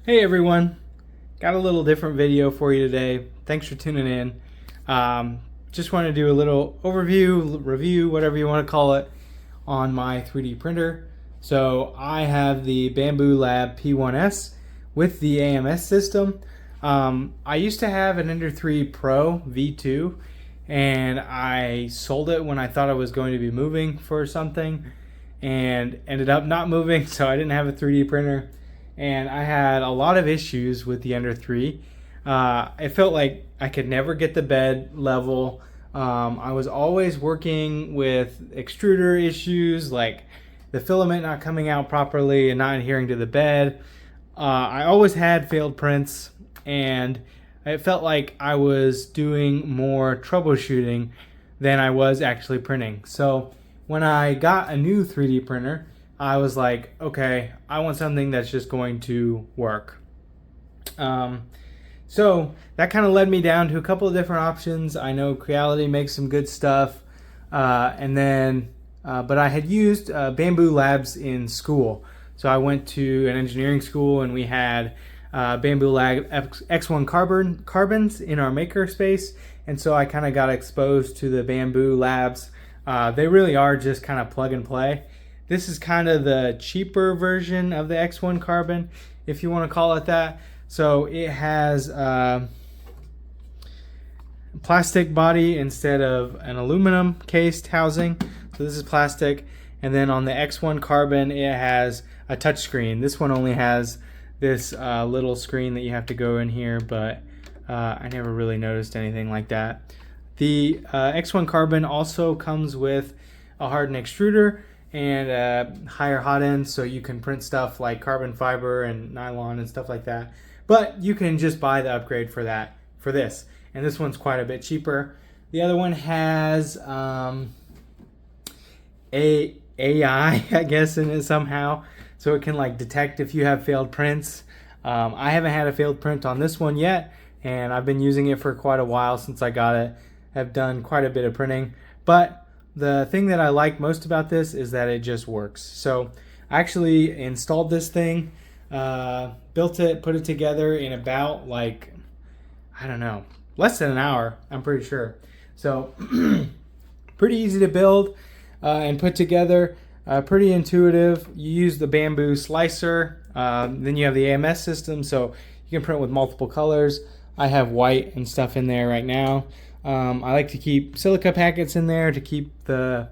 Hey everyone, got a little different video for you today. Thanks for tuning in. Just want to do a little overview, review, whatever you want to call it, on my 3D printer. So I have the Bambu Lab P1S with the AMS system. I used to have an Ender 3 Pro V2 and I sold it when I thought I was going to be moving for something and ended up not moving, so I didn't have a 3D printer. And I had a lot of issues with the Ender 3. It felt like I could never get the bed level. I was always working with extruder issues, like the filament not coming out properly and not adhering to the bed. I always had failed prints, and it felt like I was doing more troubleshooting than I was actually printing. So when I got a new 3D printer, I was like, okay, I want something that's just going to work. So that kind of led me down to a couple of different options. I know Creality makes some good stuff, but I had used Bambu Labs in school. So I went to an engineering school, and we had Bambu Lab X1 carbons in our maker space, and so I kind of got exposed to the Bambu Labs. They really are just kind of plug and play. This is kind of the cheaper version of the X1 carbon, if you want to call it that. So it has a plastic body instead of an aluminum cased housing. So this is plastic. And then on the X1 carbon, it has a touch screen. This one only has this little screen that you have to go in here, but I never really noticed anything like that. The X1 carbon also comes with a hardened extruder and higher hot end, so you can print stuff like carbon fiber and nylon and stuff like that. But you can just buy the upgrade for this. And this one's quite a bit cheaper. The other one has AI, I guess, in it somehow, so it can like detect if you have failed prints. I haven't had a failed print on this one yet, and I've been using it for quite a while since I got it. I've done quite a bit of printing, but the thing that I like most about this is that it just works. So I actually installed this thing, built it, put it together in about like, I don't know, less than an hour, I'm pretty sure. So pretty easy to build and put together, pretty intuitive. You use the Bambu slicer, then you have the AMS system, so you can print with multiple colors. I have white and stuff in there right now. I like to keep silica packets in there to keep the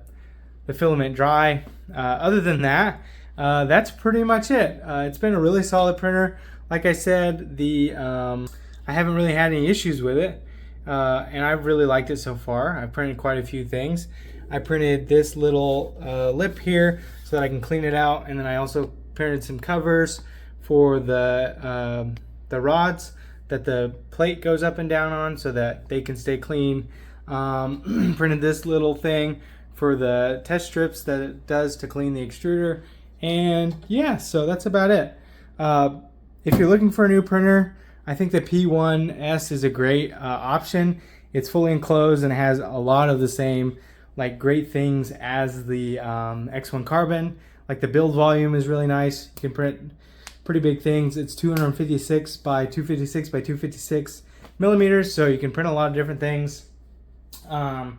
filament dry. Other than that, that's pretty much it. It's been a really solid printer. Like I said, I haven't really had any issues with it, and I've really liked it so far. I've printed quite a few things. I printed this little lip here so that I can clean it out, and then I also printed some covers for the rods that the plate goes up and down on so that they can stay clean. Printed this little thing for the test strips that it does to clean the extruder. And yeah, so that's about it. If you're looking for a new printer, I think the P1S is a great option. It's fully enclosed and has a lot of the same like great things as the X1 carbon. Like the build volume is really nice. You can print pretty big things. It's 256 by 256 by 256 millimeters, so you can print a lot of different things. Yeah,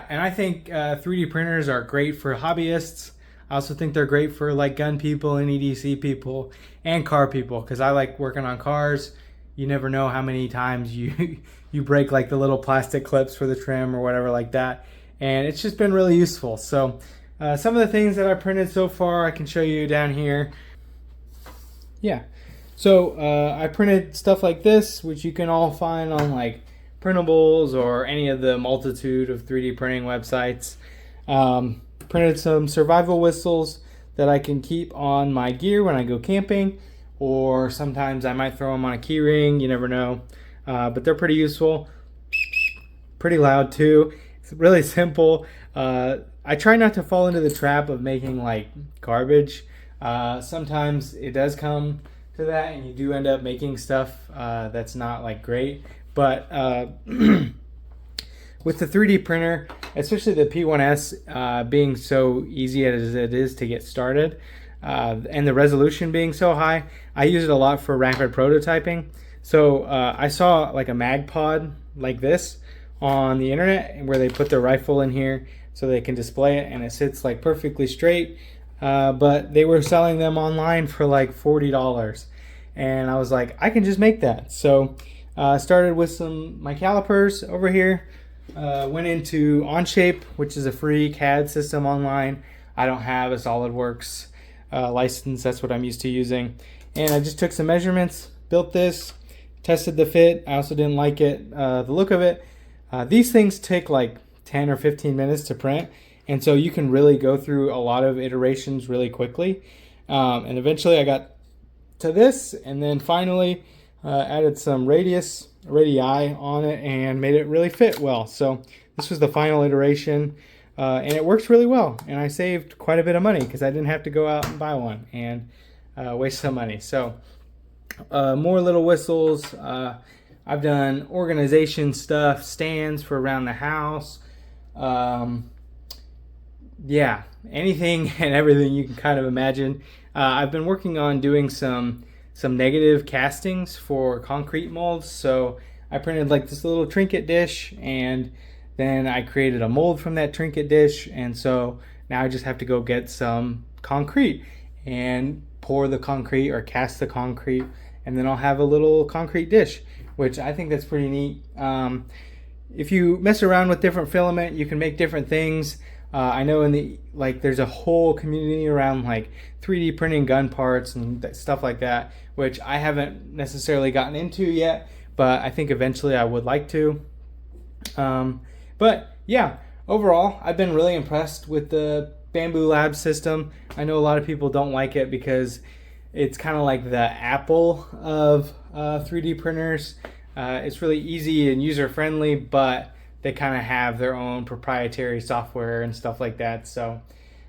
and I think 3D printers are great for hobbyists. I also think they're great for like gun people and EDC people and car people, because I like working on cars. You never know how many times you you break like the little plastic clips for the trim or whatever like that, and it's just been really useful. So some of the things that I printed so far I can show you down here. Yeah, so I printed stuff like this, which you can all find on like Printables or any of the multitude of 3D printing websites. Printed some survival whistles that I can keep on my gear when I go camping, or sometimes I might throw them on a key ring, you never know. But they're pretty useful, pretty loud too. It's really simple. I try not to fall into the trap of making like garbage. Sometimes it does come to that and you do end up making stuff that's not like great, but with the 3D printer, especially the P1S being so easy as it is to get started, and the resolution being so high, I use it a lot for rapid prototyping. So I saw like a mag pod like this on the internet where they put their rifle in here so they can display it and it sits like perfectly straight. But they were selling them online for like $40. And I was like, I can just make that. So I started with my calipers over here. Went into Onshape, which is a free CAD system online. I don't have a SolidWorks license. That's what I'm used to using. And I just took some measurements, built this, tested the fit. I also didn't like it, the look of it. These things take like 10 or 15 minutes to print. And so you can really go through a lot of iterations really quickly. And eventually I got to this, and then finally added some radii on it and made it really fit well. So this was the final iteration, and it works really well. And I saved quite a bit of money because I didn't have to go out and buy one and waste some money. So more little whistles. I've done organization stuff, stands for around the house. Yeah, anything and everything you can kind of imagine. I've been working on doing some negative castings for concrete molds. So I printed like this little trinket dish, and then I created a mold from that trinket dish. And so now I just have to go get some concrete and pour the concrete or cast the concrete, and then I'll have a little concrete dish, which I think that's pretty neat. If you mess around with different filament, you can make different things. I know there's a whole community around like 3D printing gun parts and stuff like that, which I haven't necessarily gotten into yet, but I think eventually I would like to. But yeah, overall, I've been really impressed with the Bambu Lab system. I know a lot of people don't like it because it's kind of like the Apple of 3D printers. It's really easy and user-friendly, but they kind of have their own proprietary software and stuff like that. So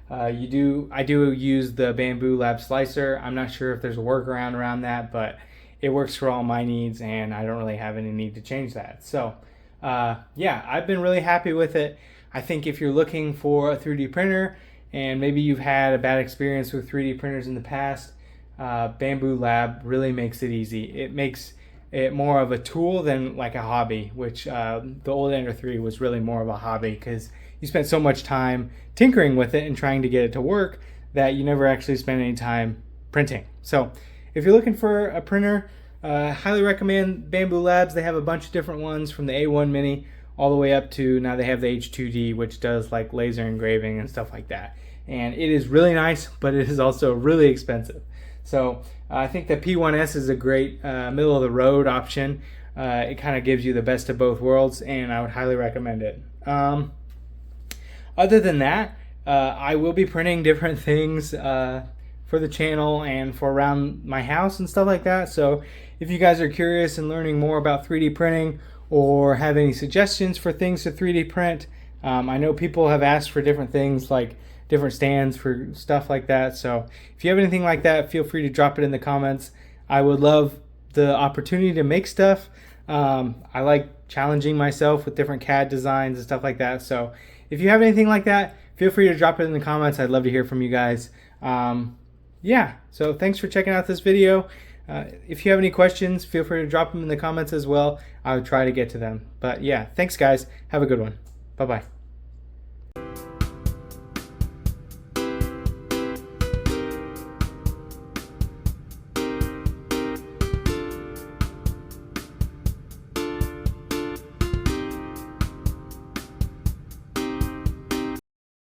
I do use the Bambu Lab slicer. I'm not sure if there's a workaround around that, but it works for all my needs, and I don't really have any need to change that. So yeah, I've been really happy with it. I think if you're looking for a 3D printer and maybe you've had a bad experience with 3D printers in the past, Bambu Lab really makes it easy. It makes it more of a tool than like a hobby, which the old Ender 3 was really more of a hobby because you spent so much time tinkering with it and trying to get it to work that you never actually spent any time printing. So if you're looking for a printer, highly recommend Bambu Labs. They have a bunch of different ones from the A1 Mini all the way up to now they have the H2D, which does like laser engraving and stuff like that. And it is really nice, but it is also really expensive. So I think the P1S is a great middle of the road option. It kind of gives you the best of both worlds, and I would highly recommend it. Other than that, I will be printing different things for the channel and for around my house and stuff like that. So if you guys are curious and learning more about 3D printing or have any suggestions for things to 3D print, I know people have asked for different things like different stands for stuff like that. So if you have anything like that, feel free to drop it in the comments. I would love the opportunity to make stuff. I like challenging myself with different CAD designs and stuff like that. So if you have anything like that, feel free to drop it in the comments. I'd love to hear from you guys. Yeah, so thanks for checking out this video. If you have any questions, feel free to drop them in the comments as well. I would try to get to them. But yeah, thanks guys. Have a good one. Bye-bye.